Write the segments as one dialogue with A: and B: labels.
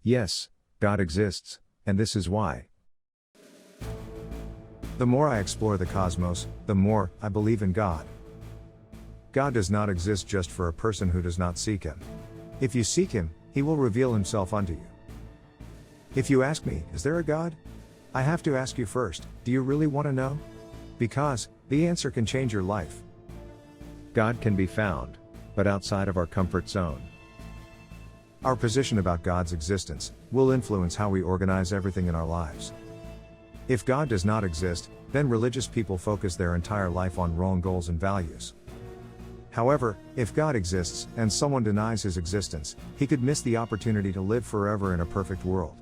A: Yes, God exists, and this is why. The more I explore the cosmos, the more I believe in God. God does not exist just for a person who does not seek Him. If you seek Him, He will reveal Himself unto you. If you ask me, is there a God? I have to ask you first, do you really want to know? Because the answer can change your life. God can be found, but outside of our comfort zone. Our position about God's existence will influence how we organize everything in our lives. If God does not exist, then religious people focus their entire life on wrong goals and values. However, if God exists and someone denies His existence, he could miss the opportunity to live forever in a perfect world.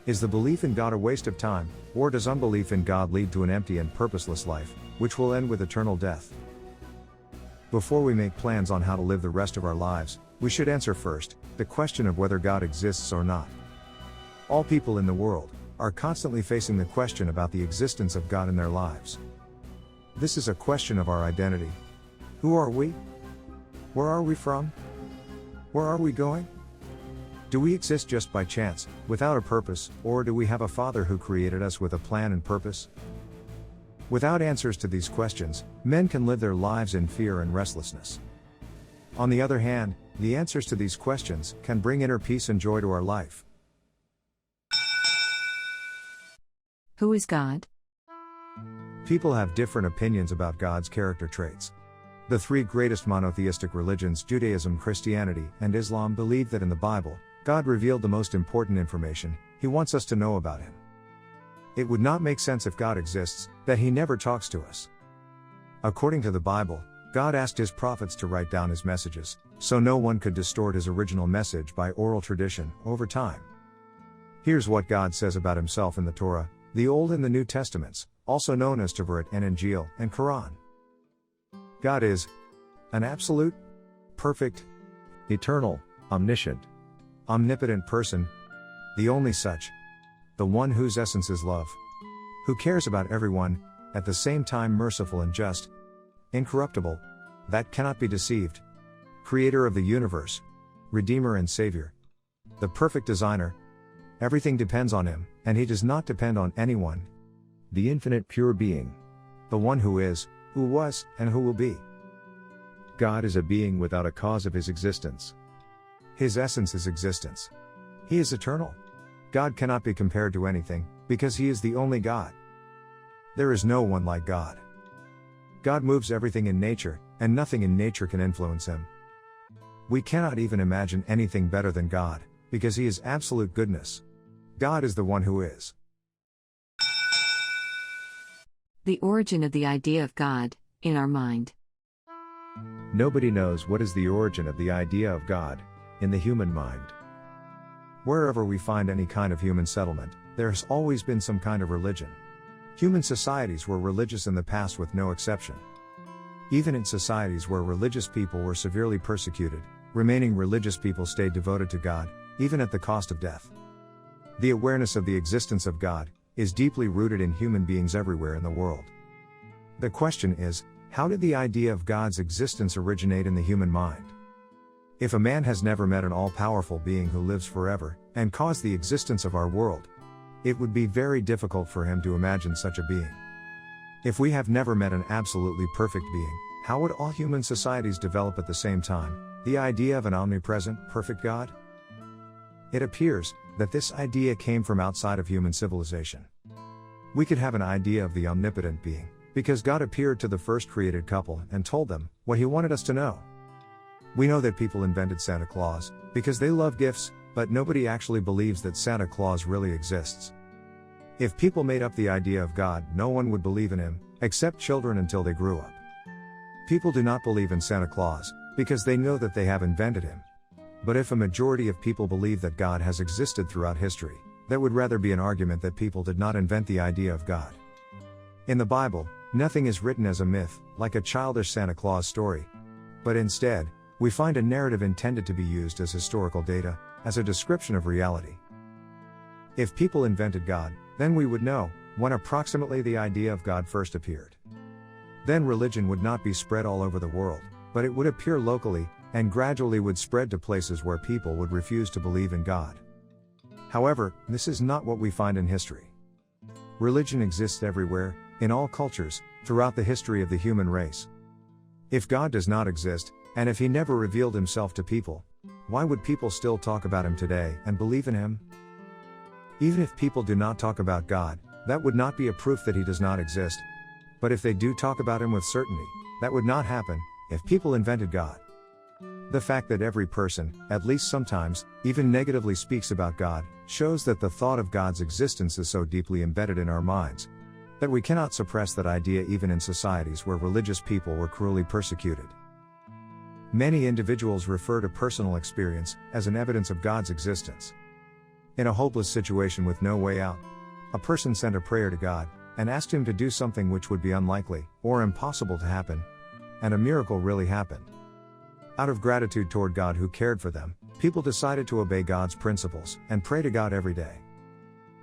A: Is the belief in God a waste of time, or does unbelief in God lead to an empty and purposeless life, which will end with eternal death? Before we make plans on how to live the rest of our lives, we should answer first the question of whether God exists or not. All people in the world are constantly facing the question about the existence of God in their lives. This is a question of our identity. Who are we? Where are we from? Where are we going? Do we exist just by chance, without a purpose, or do we have a Father who created us with a plan and purpose? Without answers to these questions, men can live their lives in fear and restlessness. On the other hand, the answers to these questions can bring inner peace and joy to our life.
B: Who is God?
A: People have different opinions about God's character traits. The three greatest monotheistic religions, Judaism, Christianity, and Islam, believe that in the Bible, God revealed the most important information He wants us to know about Him. It would not make sense if God exists, that He never talks to us. According to the Bible, God asked His prophets to write down His messages, so no one could distort His original message by oral tradition over time. Here's what God says about Himself in the Torah, the Old and the New Testaments, also known as Tavrat and Injil and Quran. God is an absolute, perfect, eternal, omniscient, omnipotent person, the only such, the one whose essence is love, who cares about everyone, at the same time merciful and just, incorruptible, that cannot be deceived, creator of the universe, redeemer and savior, the perfect designer. Everything depends on Him, and He does not depend on anyone, the infinite pure being, the one who is, who was, and who will be. God is a being without a cause of His existence. His essence is existence. He is eternal. God cannot be compared to anything, because He is the only God. There is no one like God. God moves everything in nature, and nothing in nature can influence Him. We cannot even imagine anything better than God, because He is absolute goodness. God is the one who is.
B: The origin of the idea of God, in our mind.
A: Nobody knows what is the origin of the idea of God, in the human mind. Wherever we find any kind of human settlement, there has always been some kind of religion. Human societies were religious in the past with no exception. Even in societies where religious people were severely persecuted, remaining religious people stayed devoted to God, even at the cost of death. The awareness of the existence of God is deeply rooted in human beings everywhere in the world. The question is, how did the idea of God's existence originate in the human mind? If a man has never met an all-powerful being who lives forever, and caused the existence of our world, it would be very difficult for him to imagine such a being. If we have never met an absolutely perfect being, how would all human societies develop at the same time, the idea of an omnipresent, perfect God? It appears that this idea came from outside of human civilization. We could have an idea of the omnipotent being, because God appeared to the first created couple and told them what He wanted us to know. We know that people invented Santa Claus, because they love gifts, but nobody actually believes that Santa Claus really exists. If people made up the idea of God, no one would believe in Him, except children until they grew up. People do not believe in Santa Claus, because they know that they have invented Him. But if a majority of people believe that God has existed throughout history, that would rather be an argument that people did not invent the idea of God. In the Bible, nothing is written as a myth, like a childish Santa Claus story. But instead, we find a narrative intended to be used as historical data, as a description of reality. If people invented God, then we would know when approximately the idea of God first appeared. Then religion would not be spread all over the world, but it would appear locally, and gradually would spread to places where people would refuse to believe in God. However, this is not what we find in history. Religion exists everywhere, in all cultures, throughout the history of the human race. If God does not exist, and if he never revealed himself to people, why would people still talk about him today and believe in him? Even if people do not talk about God, that would not be a proof that he does not exist. But if they do talk about him with certainty, that would not happen if people invented God. The fact that every person, at least sometimes, even negatively speaks about God, shows that the thought of God's existence is so deeply embedded in our minds that we cannot suppress that idea even in societies where religious people were cruelly persecuted. Many individuals refer to personal experience as an evidence of God's existence. In a hopeless situation with no way out, a person sent a prayer to God and asked him to do something which would be unlikely or impossible to happen, and a miracle really happened. Out of gratitude toward God who cared for them, people decided to obey God's principles and pray to God every day.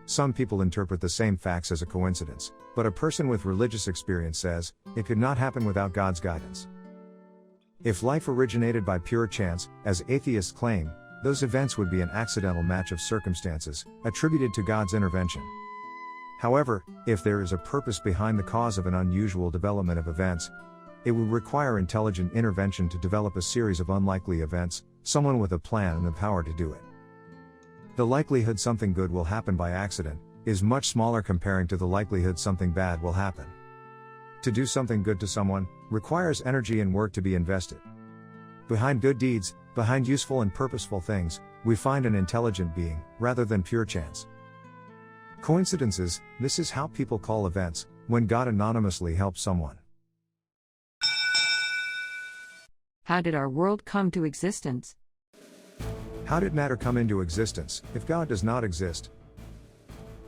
A: Some people interpret the same facts as a coincidence, but a person with religious experience says, it could not happen without God's guidance. If life originated by pure chance, as atheists claim, those events would be an accidental match of circumstances, attributed to God's intervention. However, if there is a purpose behind the cause of an unusual development of events, it would require intelligent intervention to develop a series of unlikely events, someone with a plan and the power to do it. The likelihood something good will happen by accident is much smaller comparing to the likelihood something bad will happen. To do something good to someone requires energy and work to be invested. Behind good deeds, behind useful and purposeful things, we find an intelligent being, rather than pure chance. Coincidences, this is how people call events, when God anonymously helps someone.
B: How did our world come to existence?
A: How did matter come into existence, if God does not exist?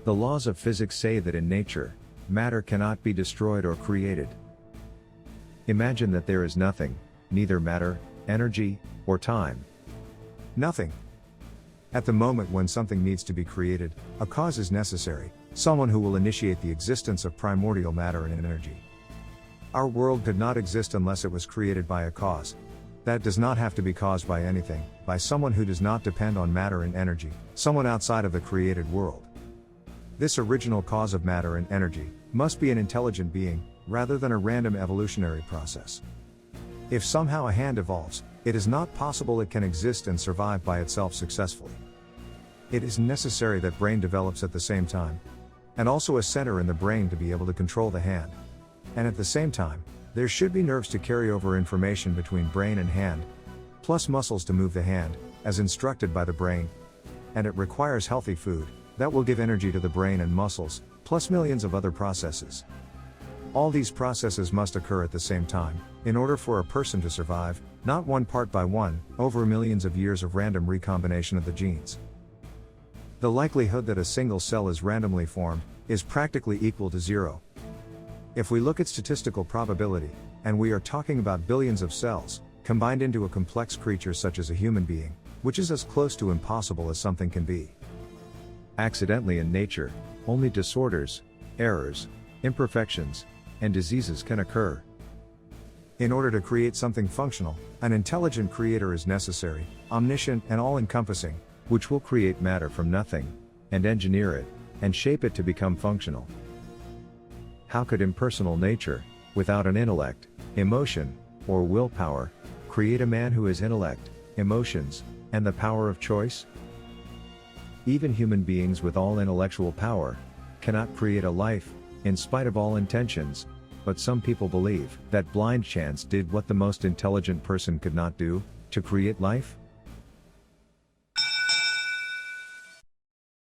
A: The laws of physics say that in nature, matter cannot be destroyed or created. Imagine that there is nothing, neither matter, energy, or time. Nothing. At the moment when something needs to be created, a cause is necessary, someone who will initiate the existence of primordial matter and energy. Our world could not exist unless it was created by a cause. That does not have to be caused by anything, by someone who does not depend on matter and energy, someone outside of the created world. This original cause of matter and energy must be an intelligent being, rather than a random evolutionary process. If somehow a hand evolves, it is not possible it can exist and survive by itself successfully. It is necessary that brain develops at the same time, and also a center in the brain to be able to control the hand. And at the same time, there should be nerves to carry over information between brain and hand, plus muscles to move the hand, as instructed by the brain. And it requires healthy food, that will give energy to the brain and muscles, plus millions of other processes. All these processes must occur at the same time, in order for a person to survive, not one part by one, over millions of years of random recombination of the genes. The likelihood that a single cell is randomly formed, is practically equal to zero. If we look at statistical probability, and we are talking about billions of cells, combined into a complex creature such as a human being, which is as close to impossible as something can be. Accidentally in nature, only disorders, errors, imperfections, and diseases can occur. In order to create something functional, an intelligent creator is necessary, omniscient and all-encompassing, which will create matter from nothing, and engineer it, and shape it to become functional. How could impersonal nature, without an intellect, emotion, or willpower, create a man who has intellect, emotions, and the power of choice? Even human beings with all intellectual power cannot create a life, in spite of all intentions, but some people believe that blind chance did what the most intelligent person could not do, to create life.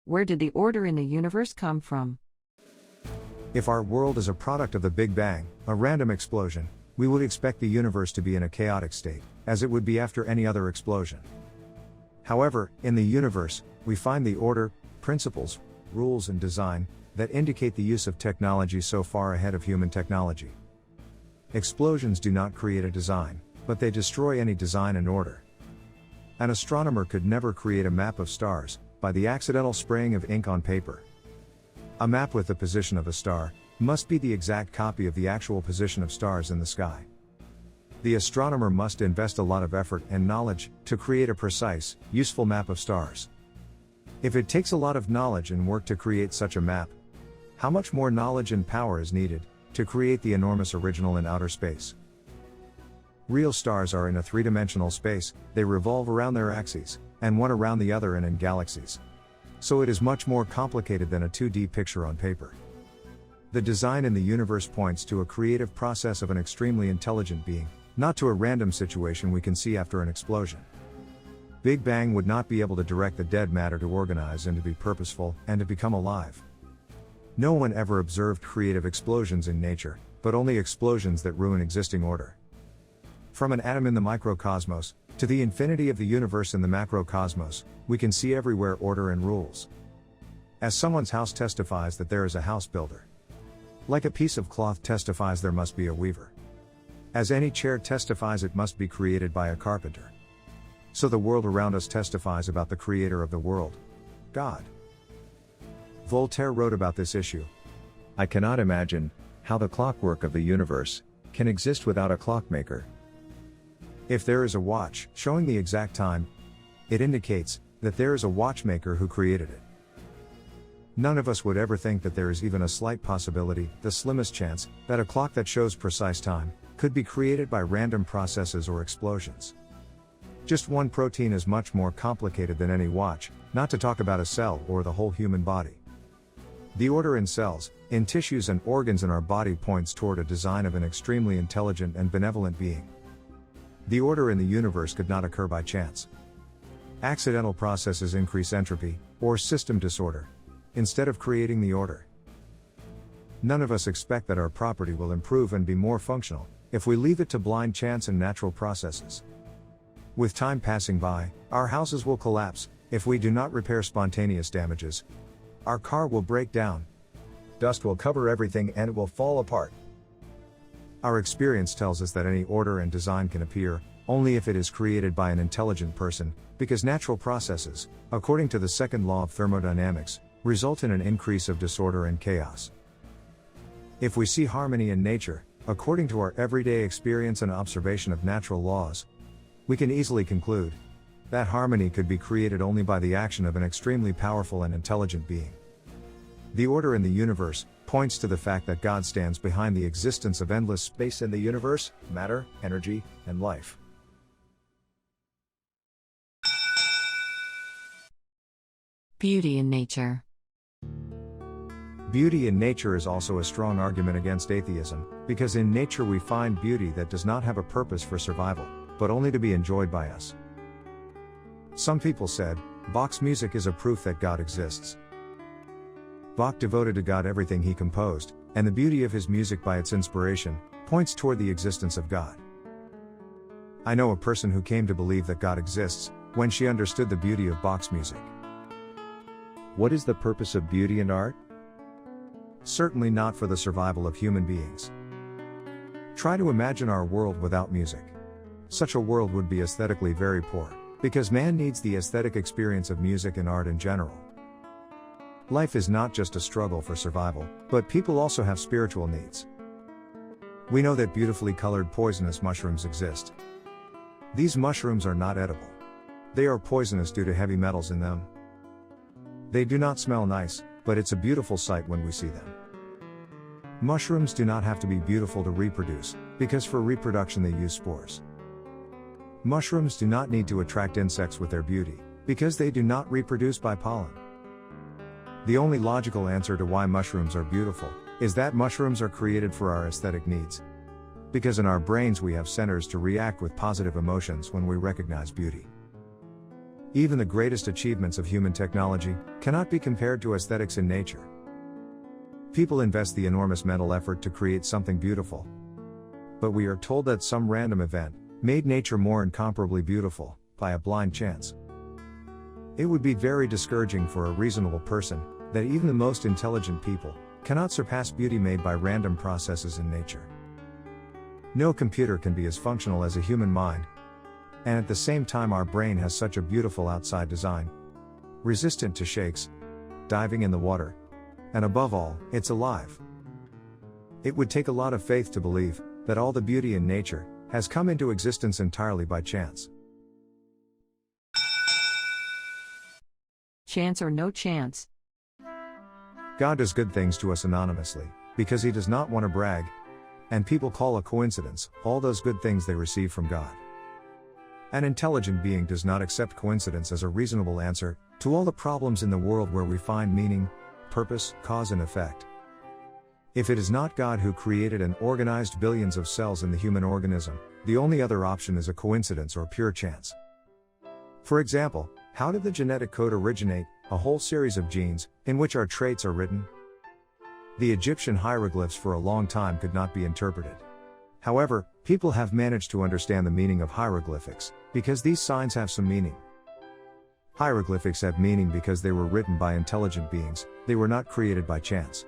B: Where did the order in the universe come from?
A: If our world is a product of the Big Bang, a random explosion, we would expect the universe to be in a chaotic state, as it would be after any other explosion. However, in the universe, we find the order, principles, rules and design, that indicate the use of technology so far ahead of human technology. Explosions do not create a design, but they destroy any design and order. An astronomer could never create a map of stars, by the accidental spraying of ink on paper. A map with the position of a star, must be the exact copy of the actual position of stars in the sky. The astronomer must invest a lot of effort and knowledge, to create a precise, useful map of stars. If it takes a lot of knowledge and work to create such a map, how much more knowledge and power is needed to create the enormous original in outer space? Real stars are in a three-dimensional space, they revolve around their axes, and one around the other and in galaxies. So it is much more complicated than a 2D picture on paper. The design in the universe points to a creative process of an extremely intelligent being, not to a random situation we can see after an explosion. Big Bang would not be able to direct the dead matter to organize and to be purposeful, and to become alive. No one ever observed creative explosions in nature, but only explosions that ruin existing order. From an atom in the microcosmos, to the infinity of the universe in the macrocosmos, we can see everywhere order and rules. As someone's house testifies that there is a house builder. Like a piece of cloth testifies there must be a weaver. As any chair testifies it must be created by a carpenter. So the world around us testifies about the creator of the world, God. Voltaire wrote about this issue. I cannot imagine how the clockwork of the universe can exist without a clockmaker. If there is a watch showing the exact time, it indicates that there is a watchmaker who created it. None of us would ever think that there is even a slight possibility, the slimmest chance, that a clock that shows precise time could be created by random processes or explosions. Just one protein is much more complicated than any watch, not to talk about a cell or the whole human body. The order in cells, in tissues and organs in our body points toward a design of an extremely intelligent and benevolent being. The order in the universe could not occur by chance. Accidental processes increase entropy, or system disorder, instead of creating the order. None of us expect that our property will improve and be more functional, if we leave it to blind chance and natural processes. With time passing by, our houses will collapse, if we do not repair spontaneous damages. Our car will break down. Dust will cover everything and it will fall apart. Our experience tells us that any order and design can appear, only if it is created by an intelligent person, because natural processes, according to the second law of thermodynamics, result in an increase of disorder and chaos. If we see harmony in nature, according to our everyday experience and observation of natural laws, we can easily conclude that harmony could be created only by the action of an extremely powerful and intelligent being. The order in the universe points to the fact that God stands behind the existence of endless space in the universe, matter, energy, and life.
B: Beauty in nature.
A: Beauty in nature is also a strong argument against atheism, because in nature we find beauty that does not have a purpose for survival, but only to be enjoyed by us. Some people said, Bach's music is a proof that God exists. Bach devoted to God everything he composed, and the beauty of his music by its inspiration points toward the existence of God. I know a person who came to believe that God exists when she understood the beauty of Bach's music. What is the purpose of beauty and art? Certainly not for the survival of human beings. Try to imagine our world without music. Such a world would be aesthetically very poor, because man needs the aesthetic experience of music and art in general. Life is not just a struggle for survival, but people also have spiritual needs. We know that beautifully colored poisonous mushrooms exist. These mushrooms are not edible. They are poisonous due to heavy metals in them. They do not smell nice, but it's a beautiful sight when we see them. Mushrooms do not have to be beautiful to reproduce, because for reproduction they use spores. Mushrooms do not need to attract insects with their beauty, because they do not reproduce by pollen. The only logical answer to why mushrooms are beautiful is that mushrooms are created for our aesthetic needs. Because in our brains we have centers to react with positive emotions when we recognize beauty. Even the greatest achievements of human technology cannot be compared to aesthetics in nature. People invest the enormous mental effort to create something beautiful. But we are told that some random event made nature more incomparably beautiful, by a blind chance. It would be very discouraging for a reasonable person that even the most intelligent people cannot surpass beauty made by random processes in nature. No computer can be as functional as a human mind, and at the same time our brain has such a beautiful outside design, resistant to shakes, diving in the water, and above all, it's alive. It would take a lot of faith to believe that all the beauty in nature has come into existence entirely by chance.
B: chance or no chance.
A: God does good things to us anonymously, because He does not want to brag, and people call a coincidence all those good things they receive from God. An intelligent being does not accept coincidence as a reasonable answer to all the problems in the world where we find meaning, purpose, cause and effect. If it is not God who created and organized billions of cells in the human organism, the only other option is a coincidence or pure chance. For example, how did the genetic code originate, a whole series of genes, in which our traits are written? The Egyptian hieroglyphs for a long time could not be interpreted. However, people have managed to understand the meaning of hieroglyphics, because these signs have some meaning. Hieroglyphics have meaning because they were written by intelligent beings, they were not created by chance.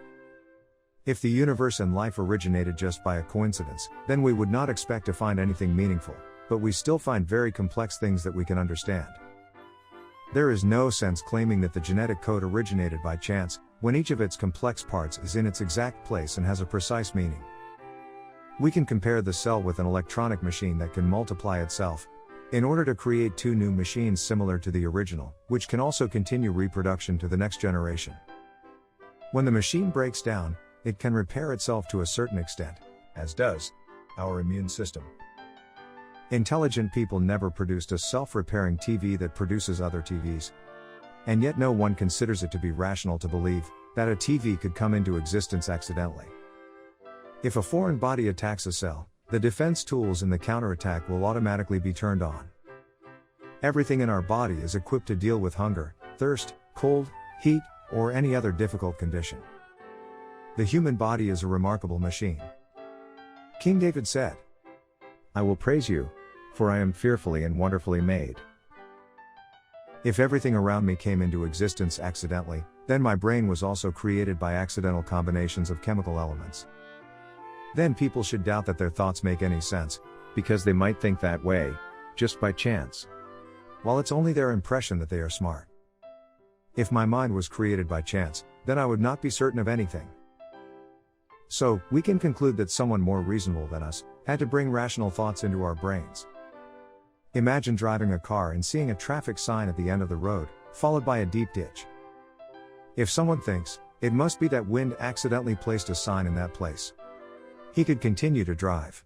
A: If the universe and life originated just by a coincidence, then we would not expect to find anything meaningful, but we still find very complex things that we can understand. There is no sense claiming that the genetic code originated by chance, when each of its complex parts is in its exact place and has a precise meaning. We can compare the cell with an electronic machine that can multiply itself, in order to create two new machines similar to the original, which can also continue reproduction to the next generation. When the machine breaks down, it can repair itself to a certain extent, as does our immune system. Intelligent people never produced a self-repairing TV that produces other TVs. And yet no one considers it to be rational to believe that a TV could come into existence accidentally. If a foreign body attacks a cell, the defense tools in the counterattack will automatically be turned on. Everything in our body is equipped to deal with hunger, thirst, cold, heat, or any other difficult condition. The human body is a remarkable machine. King David said, "I will praise you, for I am fearfully and wonderfully made." If everything around me came into existence accidentally, then my brain was also created by accidental combinations of chemical elements. Then people should doubt that their thoughts make any sense, because they might think that way, just by chance. While it's only their impression that they are smart. If my mind was created by chance, then I would not be certain of anything. So, we can conclude that someone more reasonable than us had to bring rational thoughts into our brains. Imagine driving a car and seeing a traffic sign at the end of the road, followed by a deep ditch. If someone thinks, it must be that wind accidentally placed a sign in that place, he could continue to drive.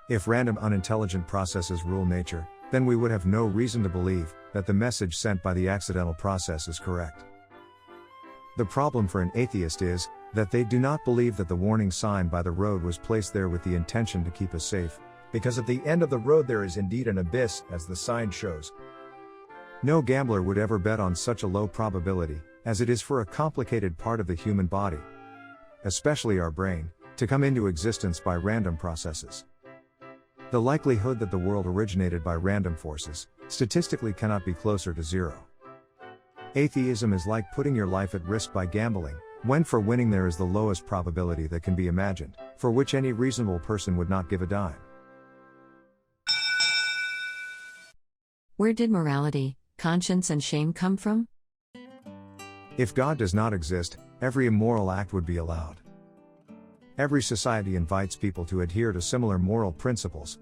A: If random unintelligent processes rule nature, then we would have no reason to believe that the message sent by the accidental process is correct. The problem for an atheist is that they do not believe that the warning sign by the road was placed there with the intention to keep us safe, because at the end of the road there is indeed an abyss, as the sign shows. No gambler would ever bet on such a low probability, as it is for a complicated part of the human body, especially our brain, to come into existence by random processes. The likelihood that the world originated by random forces, statistically cannot be closer to zero. Atheism is like putting your life at risk by gambling, when for winning there is the lowest probability that can be imagined, for which any reasonable person would not give a dime.
B: Where did morality, conscience and shame come from?
A: If God does not exist, every immoral act would be allowed. Every society invites people to adhere to similar moral principles.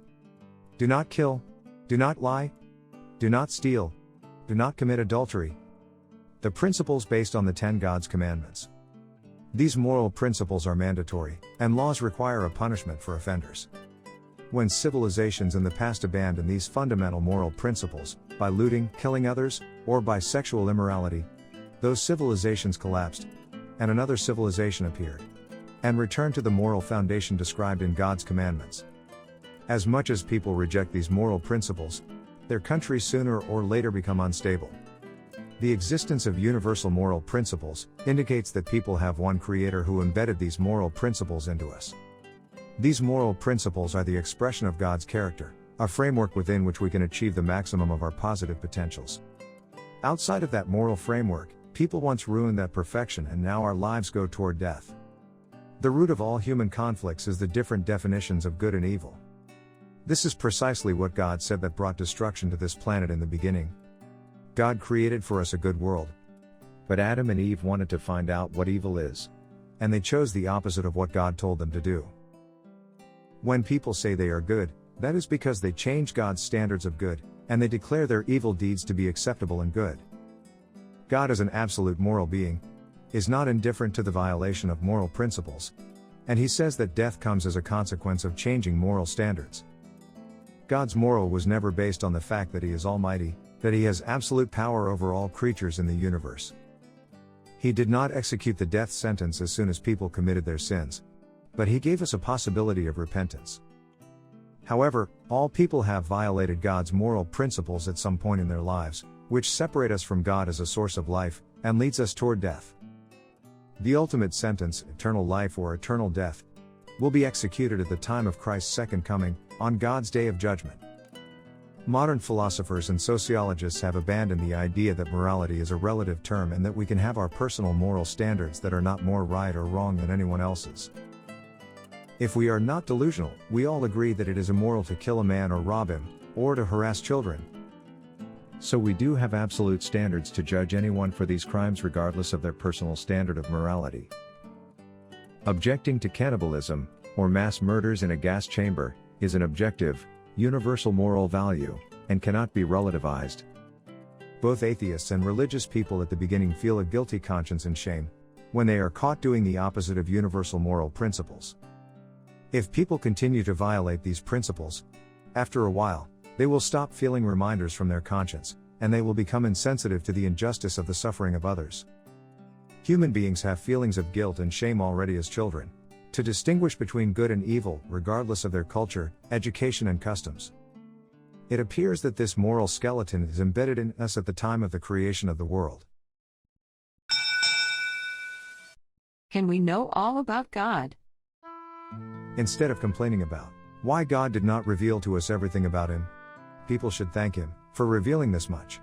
A: Do not kill. Do not lie. Do not steal. Do not commit adultery. The principles based on the 10 God's commandments. These moral principles are mandatory, and laws require a punishment for offenders. When civilizations in the past abandoned these fundamental moral principles, by looting, killing others, or by sexual immorality, those civilizations collapsed, and another civilization appeared, and returned to the moral foundation described in God's commandments. As much as people reject these moral principles, their countries sooner or later become unstable. The existence of universal moral principles indicates that people have one creator who embedded these moral principles into us. These moral principles are the expression of God's character, a framework within which we can achieve the maximum of our positive potentials. Outside of that moral framework, people once ruined that perfection and now our lives go toward death. The root of all human conflicts is the different definitions of good and evil. This is precisely what God said that brought destruction to this planet in the beginning. God created for us a good world. But Adam and Eve wanted to find out what evil is. And they chose the opposite of what God told them to do. When people say they are good, that is because they change God's standards of good, and they declare their evil deeds to be acceptable and good. God is an absolute moral being, is not indifferent to the violation of moral principles, and he says that death comes as a consequence of changing moral standards. God's moral was never based on the fact that he is almighty, that he has absolute power over all creatures in the universe. He did not execute the death sentence as soon as people committed their sins, but he gave us a possibility of repentance. However, all people have violated God's moral principles at some point in their lives, which separate us from God as a source of life, and leads us toward death. The ultimate sentence, eternal life or eternal death, will be executed at the time of Christ's second coming, on God's day of judgment. Modern philosophers and sociologists have abandoned the idea that morality is a relative term and that we can have our personal moral standards that are not more right or wrong than anyone else's. If we are not delusional, we all agree that it is immoral to kill a man or rob him, or to harass children. So we do have absolute standards to judge anyone for these crimes regardless of their personal standard of morality. Objecting to cannibalism, or mass murders in a gas chamber, is an objective, universal moral value, and cannot be relativized. Both atheists and religious people at the beginning feel a guilty conscience and shame when they are caught doing the opposite of universal moral principles. If people continue to violate these principles, after a while, they will stop feeling reminders from their conscience, and they will become insensitive to the injustice of the suffering of others. Human beings have feelings of guilt and shame already as children, to distinguish between good and evil, regardless of their culture, education and customs. It appears that this moral skeleton is embedded in us at the time of the creation of the world.
B: Can we know all about God?
A: Instead of complaining about why God did not reveal to us everything about him, people should thank him for revealing this much.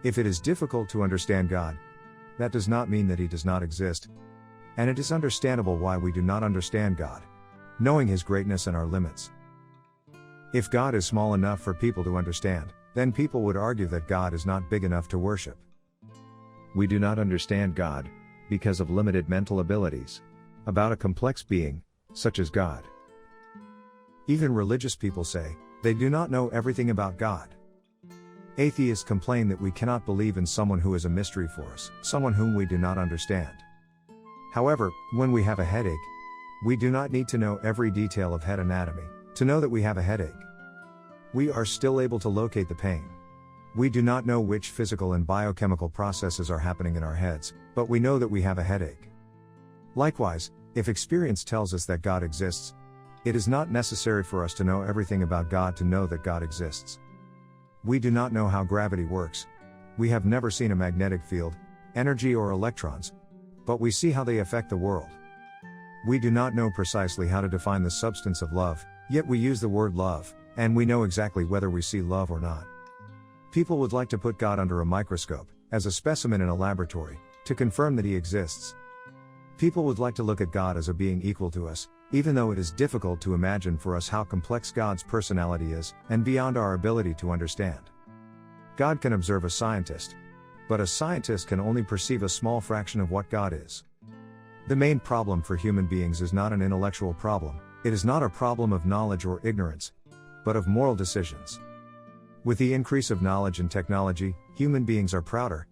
A: If it is difficult to understand God, that does not mean that he does not exist. And it is understandable why we do not understand God, knowing his greatness and our limits. If God is small enough for people to understand, then people would argue that God is not big enough to worship. We do not understand God because of limited mental abilities about a complex being, such as God. Even religious people say they do not know everything about God. Atheists complain that we cannot believe in someone who is a mystery for us, someone whom we do not understand. However, when we have a headache, we do not need to know every detail of head anatomy to know that we have a headache. We are still able to locate the pain. We do not know which physical and biochemical processes are happening in our heads, but we know that we have a headache. Likewise, if experience tells us that God exists, it is not necessary for us to know everything about God to know that God exists. We do not know how gravity works. We have never seen a magnetic field, energy or electrons, but we see how they affect the world. We do not know precisely how to define the substance of love, yet we use the word love, and we know exactly whether we see love or not. People would like to put God under a microscope, as a specimen in a laboratory, to confirm that he exists. People would like to look at God as a being equal to us, even though it is difficult to imagine for us how complex God's personality is, and beyond our ability to understand. God can observe a scientist, but a scientist can only perceive a small fraction of what God is. The main problem for human beings is not an intellectual problem, it is not a problem of knowledge or ignorance, but of moral decisions. With the increase of knowledge and technology, human beings are prouder,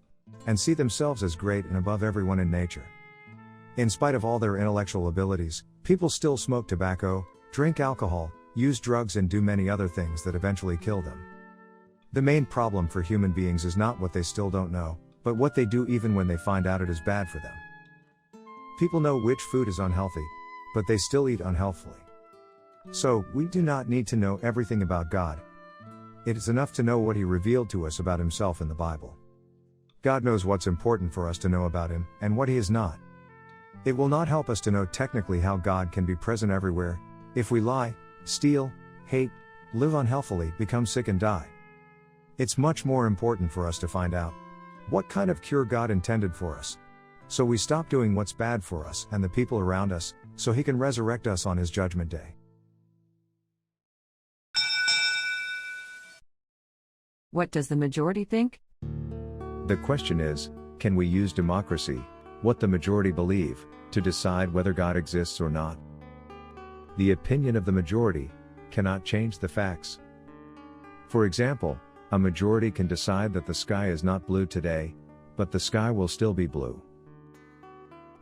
A: and see themselves as great and above everyone in nature. In spite of all their intellectual abilities, people still smoke tobacco, drink alcohol, use drugs and do many other things that eventually kill them. The main problem for human beings is not what they still don't know, but what they do even when they find out it is bad for them. People know which food is unhealthy, but they still eat unhealthily. So, we do not need to know everything about God. It is enough to know what he revealed to us about himself in the Bible. God knows what's important for us to know about him, and what he is not. It will not help us to know technically how God can be present everywhere, if we lie, steal, hate, live unhealthily, become sick and die. It's much more important for us to find out what kind of cure God intended for us, so we stop doing what's bad for us and the people around us, so he can resurrect us on his judgment day.
B: What does the majority think?
A: The question is, can we use democracy, what the majority believe, to decide whether God exists or not? The opinion of the majority cannot change the facts. For example, a majority can decide that the sky is not blue today, but the sky will still be blue.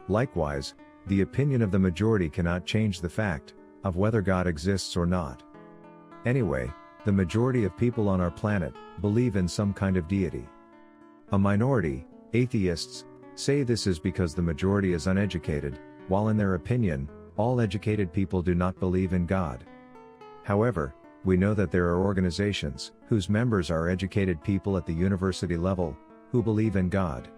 A: Likewise, the opinion of the majority cannot change the fact of whether God exists or not. Anyway, the majority of people on our planet believe in some kind of deity. A minority, atheists, say this is because the majority is uneducated, while in their opinion, all educated people do not believe in God. However, we know that there are organizations whose members are educated people at the university level who believe in God.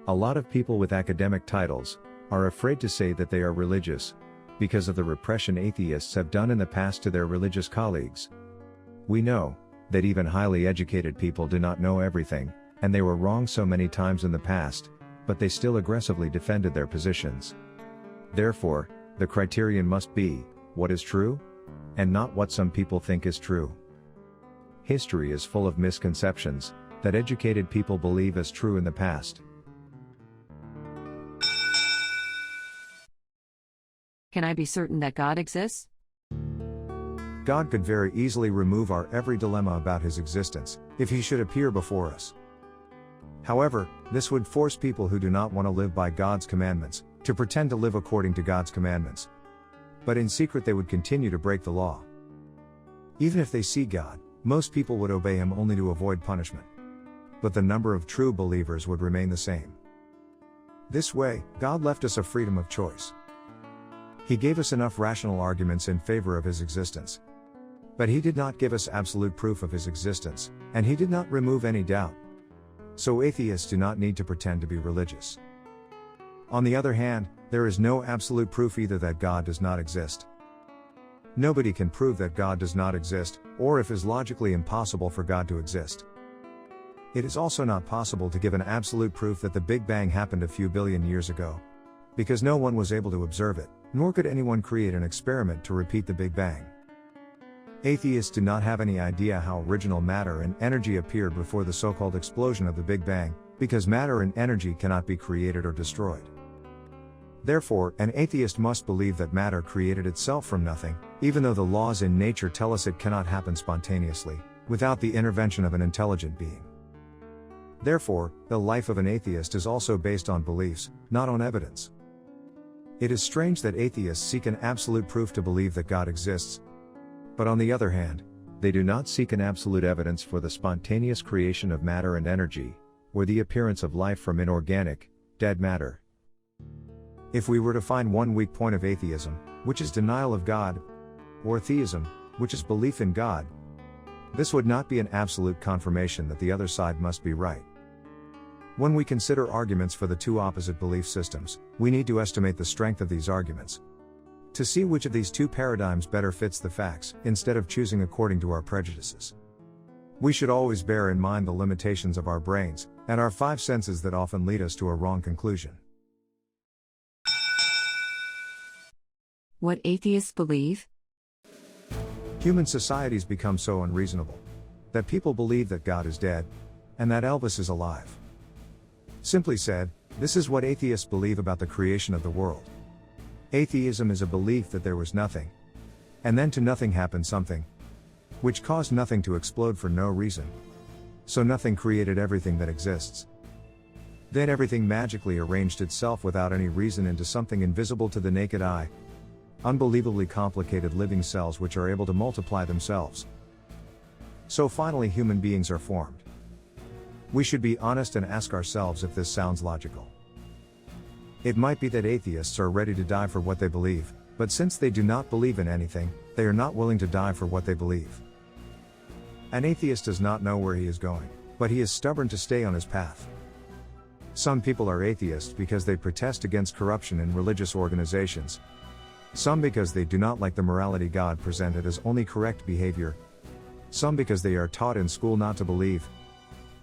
A: A lot of people with academic titles are afraid to say that they are religious because of the repression atheists have done in the past to their religious colleagues. We know that even highly educated people do not know everything, and they were wrong so many times in the past, but they still aggressively defended their positions. Therefore, the criterion must be what is true, and not what some people think is true. History is full of misconceptions that educated people believe as true in the past.
B: Can I be certain that God exists?
A: God could very easily remove our every dilemma about his existence, if he should appear before us. However, this would force people who do not want to live by God's commandments, to pretend to live according to God's commandments. But in secret they would continue to break the law. Even if they see God, most people would obey him only to avoid punishment. But the number of true believers would remain the same. This way, God left us a freedom of choice. He gave us enough rational arguments in favor of his existence. But he did not give us absolute proof of his existence, and he did not remove any doubt. So atheists do not need to pretend to be religious. On the other hand, there is no absolute proof either that God does not exist. Nobody can prove that God does not exist, or if it is logically impossible for God to exist. It is also not possible to give an absolute proof that the Big Bang happened a few billion years ago, because no one was able to observe it, nor could anyone create an experiment to repeat the Big Bang. Atheists do not have any idea how original matter and energy appeared before the so-called explosion of the Big Bang, because matter and energy cannot be created or destroyed. Therefore, an atheist must believe that matter created itself from nothing, even though the laws in nature tell us it cannot happen spontaneously, without the intervention of an intelligent being. Therefore, the life of an atheist is also based on beliefs, not on evidence. It is strange that atheists seek an absolute proof to believe that God exists. But on the other hand, they do not seek an absolute evidence for the spontaneous creation of matter and energy, or the appearance of life from inorganic, dead matter. If we were to find one weak point of atheism, which is denial of God, or theism, which is belief in God, this would not be an absolute confirmation that the other side must be right. When we consider arguments for the two opposite belief systems, we need to estimate the strength of these arguments, to see which of these two paradigms better fits the facts, instead of choosing according to our prejudices. We should always bear in mind the limitations of our brains, and our five senses that often lead us to a wrong conclusion.
B: What atheists believe?
A: Human societies become so unreasonable that people believe that God is dead, and that Elvis is alive. Simply said, this is what atheists believe about the creation of the world. Atheism is a belief that there was nothing, and then to nothing happened something, which caused nothing to explode for no reason. So nothing created everything that exists. Then everything magically arranged itself without any reason into something invisible to the naked eye. Unbelievably complicated living cells which are able to multiply themselves. So finally human beings are formed. We should be honest and ask ourselves if this sounds logical. It might be that atheists are ready to die for what they believe, but since they do not believe in anything, they are not willing to die for what they believe. An atheist does not know where he is going, but he is stubborn to stay on his path. Some people are atheists because they protest against corruption in religious organizations. Some because they do not like the morality God presented as only correct behavior. Some because they are taught in school not to believe.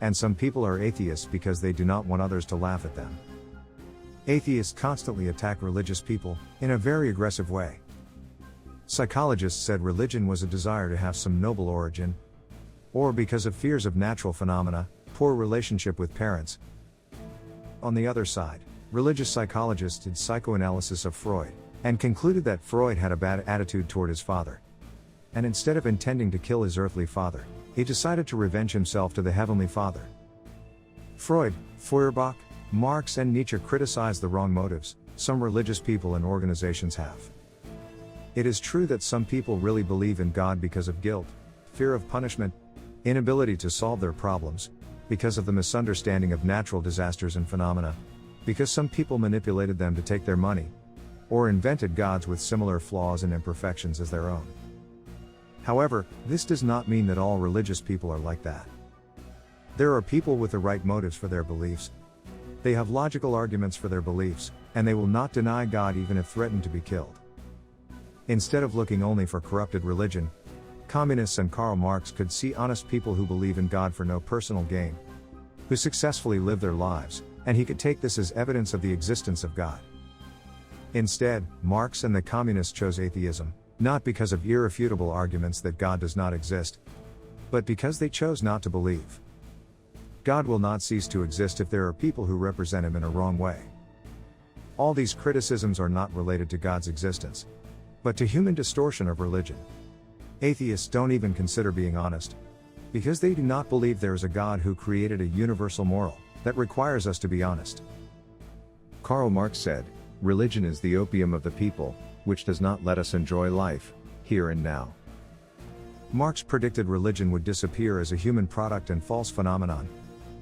A: And some people are atheists because they do not want others to laugh at them. Atheists constantly attack religious people, in a very aggressive way. Psychologists said religion was a desire to have some noble origin, or because of fears of natural phenomena, poor relationship with parents. On the other side, religious psychologists did psychoanalysis of Freud, and concluded that Freud had a bad attitude toward his father. And instead of intending to kill his earthly father, he decided to revenge himself to the Heavenly Father. Freud, Feuerbach, Marx and Nietzsche criticize the wrong motives some religious people and organizations have. It is true that some people really believe in God because of guilt, fear of punishment, inability to solve their problems, because of the misunderstanding of natural disasters and phenomena, because some people manipulated them to take their money, or invented gods with similar flaws and imperfections as their own. However, this does not mean that all religious people are like that. There are people with the right motives for their beliefs. They have logical arguments for their beliefs, and they will not deny God even if threatened to be killed. Instead of looking only for corrupted religion, communists and Karl Marx could see honest people who believe in God for no personal gain, who successfully live their lives, and he could take this as evidence of the existence of God. Instead, Marx and the communists chose atheism, not because of irrefutable arguments that God does not exist, but because they chose not to believe. God will not cease to exist if there are people who represent him in a wrong way. All these criticisms are not related to God's existence, but to human distortion of religion. Atheists don't even consider being honest, because they do not believe there is a God who created a universal moral that requires us to be honest.
C: Karl Marx said, "Religion is the opium of the people, which does not let us enjoy life, here and now."
A: Marx predicted religion would disappear as a human product and false phenomenon,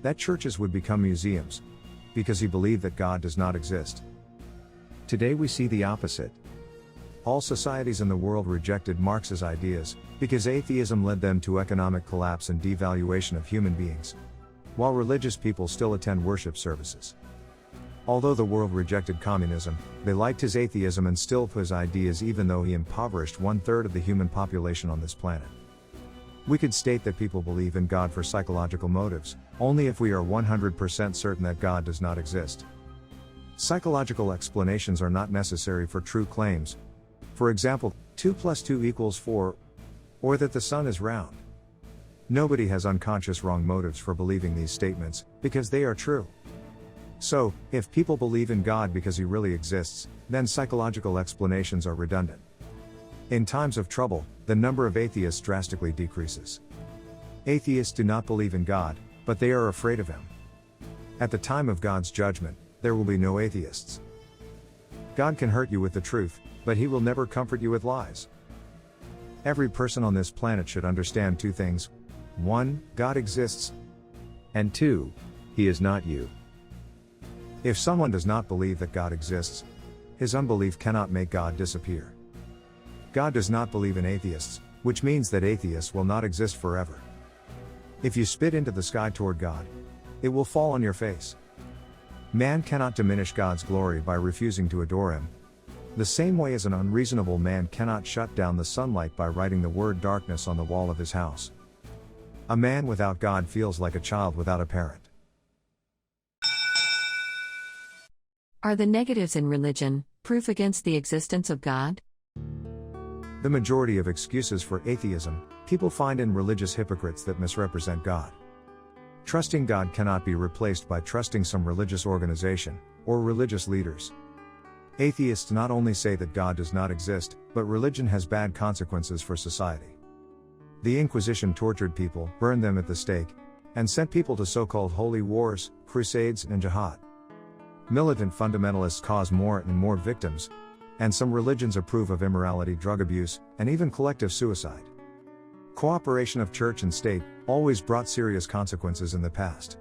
A: that churches would become museums, because he believed that God does not exist.
C: Today we see the opposite.
A: All societies in the world rejected Marx's ideas, because atheism led them to economic collapse and devaluation of human beings, while religious people still attend worship services. Although the world rejected communism, they liked his atheism and still his ideas even though he impoverished 1/3 of the human population on this planet. We could state that people believe in God for psychological motives, only if we are 100% certain that God does not exist. Psychological explanations are not necessary for true claims. For example, 2 + 2 = 4, or that the sun is round. Nobody has unconscious wrong motives for believing these statements, because they are true. So, if people believe in God because he really exists, then psychological explanations are redundant. In times of trouble, the number of atheists drastically decreases. Atheists do not believe in God, but they are afraid of him. At the time of God's judgment, there will be no atheists. God can hurt you with the truth, but he will never comfort you with lies. Every person on this planet should understand 2 things. 1, God exists.
C: And 2, he is not you.
A: If someone does not believe that God exists, his unbelief cannot make God disappear. God does not believe in atheists, which means that atheists will not exist forever. If you spit into the sky toward God, it will fall on your face. Man cannot diminish God's glory by refusing to adore him, the same way as an unreasonable man cannot shut down the sunlight by writing the word darkness on the wall of his house. A man without God feels like a child without a parent.
B: Are the negatives in religion proof against the existence of God?
A: The majority of excuses for atheism, people find in religious hypocrites that misrepresent God. Trusting God cannot be replaced by trusting some religious organization, or religious leaders. Atheists not only say that God does not exist, but religion has bad consequences for society. The Inquisition tortured people, burned them at the stake, and sent people to so-called holy wars, crusades, and jihad. Militant fundamentalists cause more and more victims, and some religions approve of immorality, drug abuse, and even collective suicide. Cooperation of church and state always brought serious consequences in the past.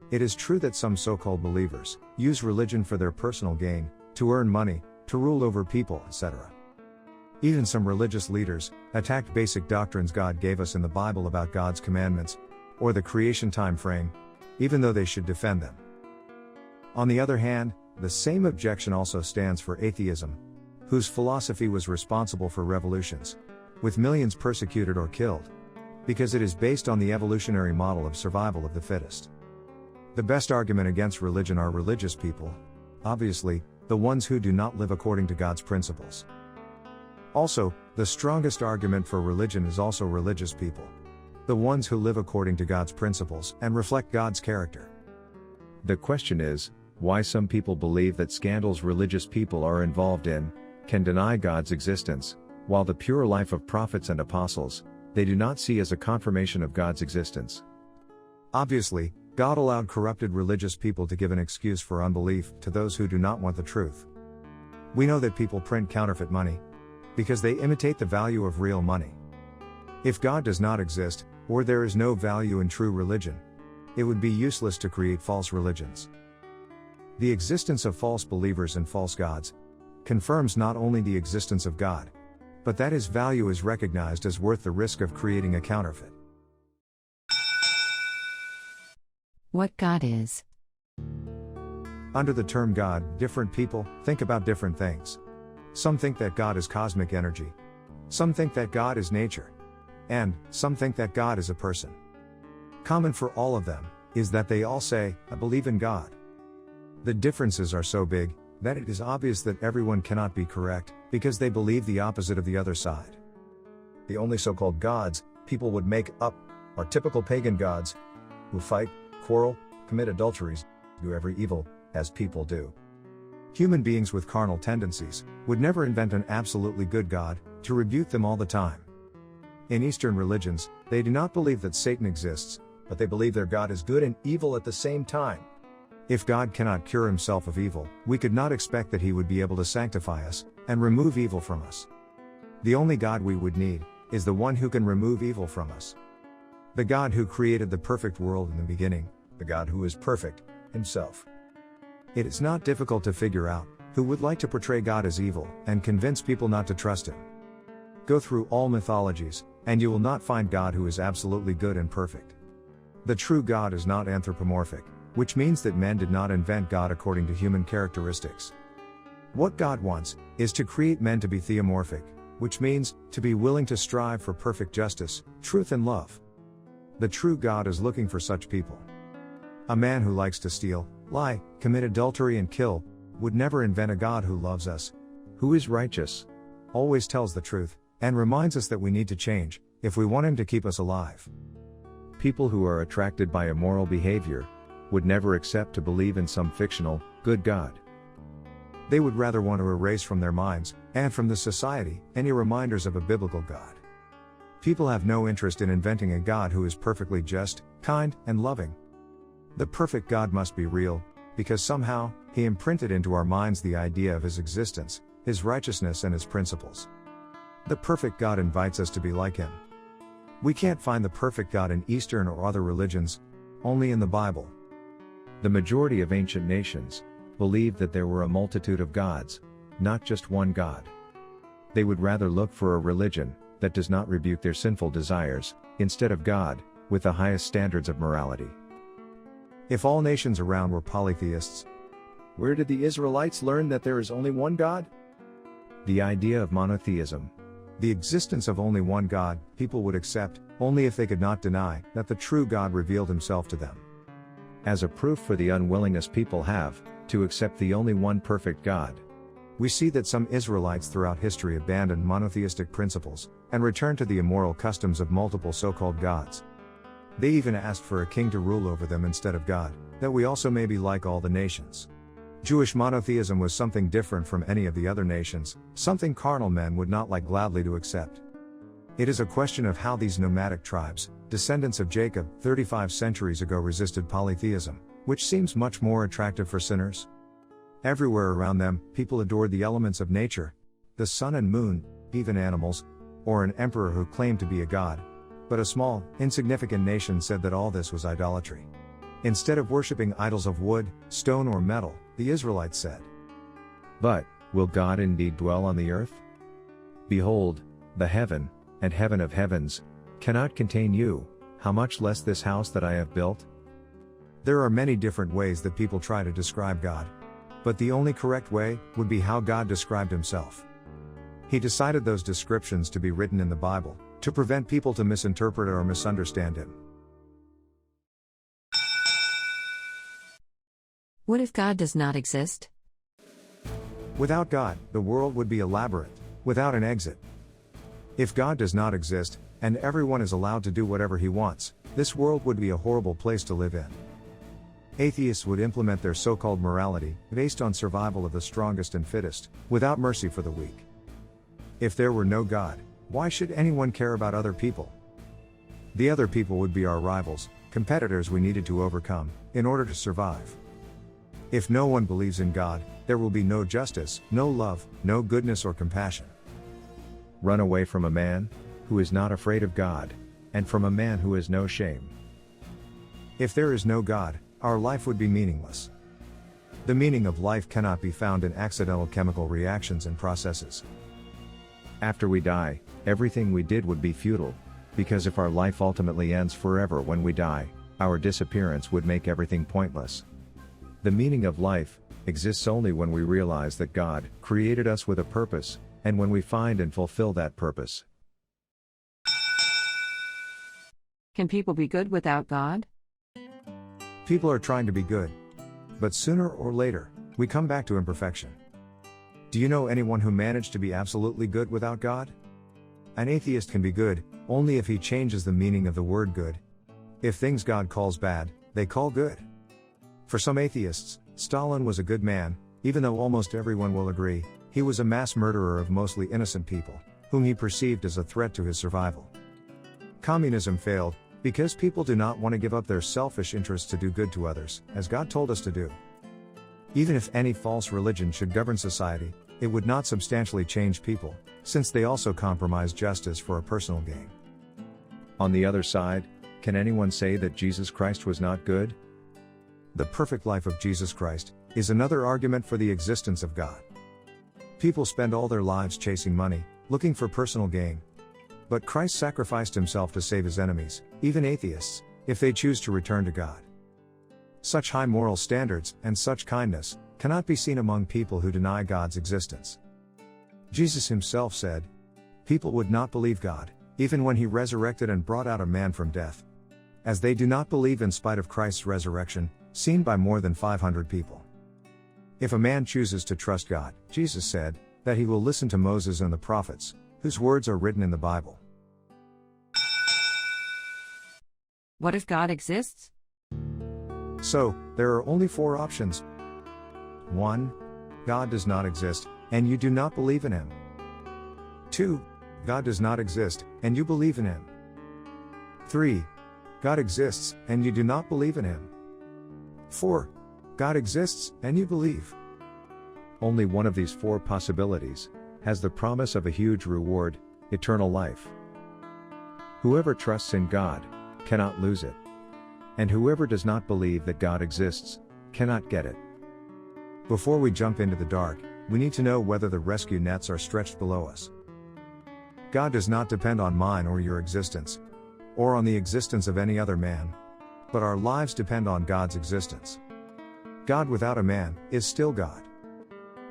A: It is true that some so-called believers use religion for their personal gain, to earn money, to rule over people, etc. Even some religious leaders attacked basic doctrines God gave us in the Bible about God's commandments, or the creation time frame, even though they should defend them. On the other hand, the same objection also stands for atheism, whose philosophy was responsible for revolutions, with millions persecuted or killed, because it is based on the evolutionary model of survival of the fittest. The best argument against religion are religious people, obviously, the ones who do not live according to God's principles. Also, the strongest argument for religion is also religious people, the ones who live according to God's principles and reflect God's character.
C: The question is, why some people believe that scandals religious people are involved in can deny God's existence, while the pure life of prophets and apostles they do not see as a confirmation of God's existence.
A: Obviously, God allowed corrupted religious people to give an excuse for unbelief to those who do not want the truth. We know that people print counterfeit money because they imitate the value of real money. If God does not exist, or there is no value in true religion, it would be useless to create false religions. The existence of false believers and false gods confirms not only the existence of God, but that his value is recognized as worth the risk of creating a counterfeit.
B: What God is.
A: Under the term God, different people think about different things. Some think that God is cosmic energy. Some think that God is nature. And some think that God is a person. Common for all of them is that they all say, "I believe in God." The differences are so big that it is obvious that everyone cannot be correct because they believe the opposite of the other side. The only so-called gods people would make up are typical pagan gods who fight, quarrel, commit adulteries, do every evil, as people do. Human beings with carnal tendencies would never invent an absolutely good God to rebuke them all the time. In Eastern religions, they do not believe that Satan exists, but they believe their God is good and evil at the same time. If God cannot cure himself of evil, we could not expect that he would be able to sanctify us and remove evil from us. The only God we would need is the one who can remove evil from us. The God who created the perfect world in the beginning, the God who is perfect himself. It is not difficult to figure out who would like to portray God as evil and convince people not to trust him. Go through all mythologies, and you will not find God who is absolutely good and perfect. The true God is not anthropomorphic, which means that men did not invent God according to human characteristics. What God wants is to create men to be theomorphic, which means to be willing to strive for perfect justice, truth and love. The true God is looking for such people. A man who likes to steal, lie, commit adultery and kill would never invent a God who loves us, who is righteous, always tells the truth, and reminds us that we need to change if we want him to keep us alive.
C: People who are attracted by immoral behavior would never accept to believe in some fictional, good God.
A: They would rather want to erase from their minds, and from the society, any reminders of a biblical God. People have no interest in inventing a God who is perfectly just, kind, and loving. The perfect God must be real, because somehow, he imprinted into our minds the idea of his existence, his righteousness and his principles. The perfect God invites us to be like him. We can't find the perfect God in Eastern or other religions, only in the Bible.
C: The majority of ancient nations believed that there were a multitude of gods, not just one God. They would rather look for a religion that does not rebuke their sinful desires, instead of God, with the highest standards of morality.
A: If all nations around were polytheists, where did the Israelites learn that there is only one God?
C: The idea of monotheism,
A: the existence of only one God, people would accept, only if they could not deny that the true God revealed himself to them.
C: as a proof for the unwillingness people have to accept the only one perfect God.
A: We see that some Israelites throughout history abandoned monotheistic principles and returned to the immoral customs of multiple so-called gods. They even asked for a king to rule over them instead of God, that we also may be like all the nations. Jewish monotheism was something different from any of the other nations, something carnal men would not like gladly to accept. It is a question of how these nomadic tribes, descendants of Jacob, 35 centuries ago resisted polytheism, which seems much more attractive for sinners. Everywhere around them, people adored the elements of nature, the sun and moon, even animals, or an emperor who claimed to be a god. But a small, insignificant nation said that all this was idolatry. Instead of worshipping idols of wood, stone or metal, the Israelites said,
C: "But, will God indeed dwell on the earth? Behold, the heaven, and heaven of heavens, cannot contain you, how much less this house that I have built?"
A: There are many different ways that people try to describe God. But the only correct way would be how God described himself. He decided those descriptions to be written in the Bible, to prevent people to misinterpret or misunderstand him.
B: What if God does not exist?
A: Without God, the world would be a labyrinth, without an exit. If God does not exist, and everyone is allowed to do whatever he wants, this world would be a horrible place to live in. Atheists would implement their so-called morality, based on survival of the strongest and fittest, without mercy for the weak. If there were no God, why should anyone care about other people? The other people would be our rivals, competitors we needed to overcome, in order to survive. If no one believes in God, there will be no justice, no love, no goodness or compassion.
C: Run away from a man who is not afraid of God, and from a man who has no shame.
A: If there is no God, our life would be meaningless. The meaning of life cannot be found in accidental chemical reactions and processes.
C: After we die, everything we did would be futile, because if our life ultimately ends forever when we die, our disappearance would make everything pointless. The meaning of life exists only when we realize that God created us with a purpose, and when we find and fulfill that purpose.
B: Can people be good without God?
A: People are trying to be good. But sooner or later, we come back to imperfection. Do you know anyone who managed to be absolutely good without God? An atheist can be good, only if he changes the meaning of the word good. If things God calls bad, they call good. For some atheists, Stalin was a good man, even though almost everyone will agree, he was a mass murderer of mostly innocent people, whom he perceived as a threat to his survival. Communism failed, because people do not want to give up their selfish interests to do good to others, as God told us to do. Even if any false religion should govern society, it would not substantially change people, since they also compromise justice for a personal gain.
C: On the other side, can anyone say that Jesus Christ was not good?
A: The perfect life of Jesus Christ is another argument for the existence of God. People spend all their lives chasing money, looking for personal gain. But Christ sacrificed himself to save his enemies, even atheists, if they choose to return to God. Such high moral standards, and such kindness, cannot be seen among people who deny God's existence. Jesus himself said, people would not believe God, even when he resurrected and brought out a man from death, as they do not believe in spite of Christ's resurrection, seen by more than 500 people. If a man chooses to trust God, Jesus said, that he will listen to Moses and the prophets, whose words are written in the Bible.
B: What if God exists?
A: So, there are only 4 options. 1. God does not exist, and you do not believe in him. 2. God does not exist, and you believe in him. 3. God exists, and you do not believe in him. 4. God exists, and you believe.
C: Only one of these 4 possibilities has the promise of a huge reward, eternal life. Whoever trusts in God cannot lose it. And whoever does not believe that God exists cannot get it.
A: Before we jump into the dark, we need to know whether the rescue nets are stretched below us. God does not depend on mine or your existence, or on the existence of any other man, but our lives depend on God's existence. God without a man is still God.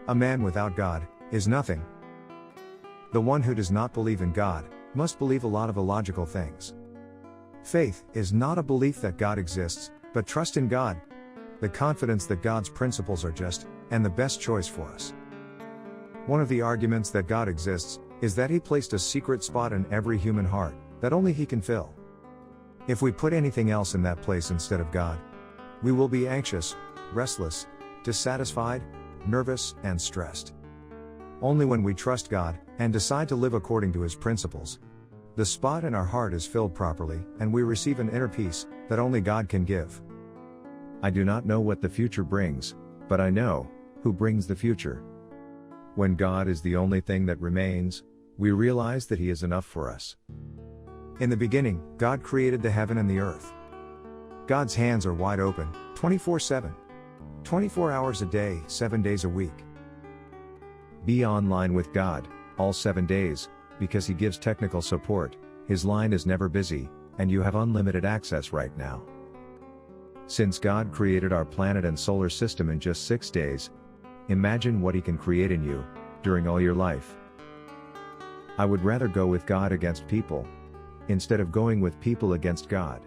A: A man without God is nothing. The one who does not believe in God must believe a lot of illogical things. Faith is not a belief that God exists, but trust in God, the confidence that God's principles are just and the best choice for us. One of the arguments that God exists is that he placed a secret spot in every human heart that only he can fill. If we put anything else in that place instead of God, we will be anxious, restless, dissatisfied, nervous, and stressed. Only when we trust God and decide to live according to his principles, the spot in our heart is filled properly, and we receive an inner peace that only God can give.
C: I do not know what the future brings, but I know who brings the future. When God is the only thing that remains, we realize that he is enough for us.
A: In the beginning, God created the heaven and the earth. God's hands are wide open, 24/7. 24 hours a day, 7 days a week.
C: Be online with God all 7 days, because he gives technical support, his line is never busy, and you have unlimited access right now. Since God created our planet and solar system in just 6 days, imagine what he can create in you during all your life. I would rather go with God against people, instead of going with people against God.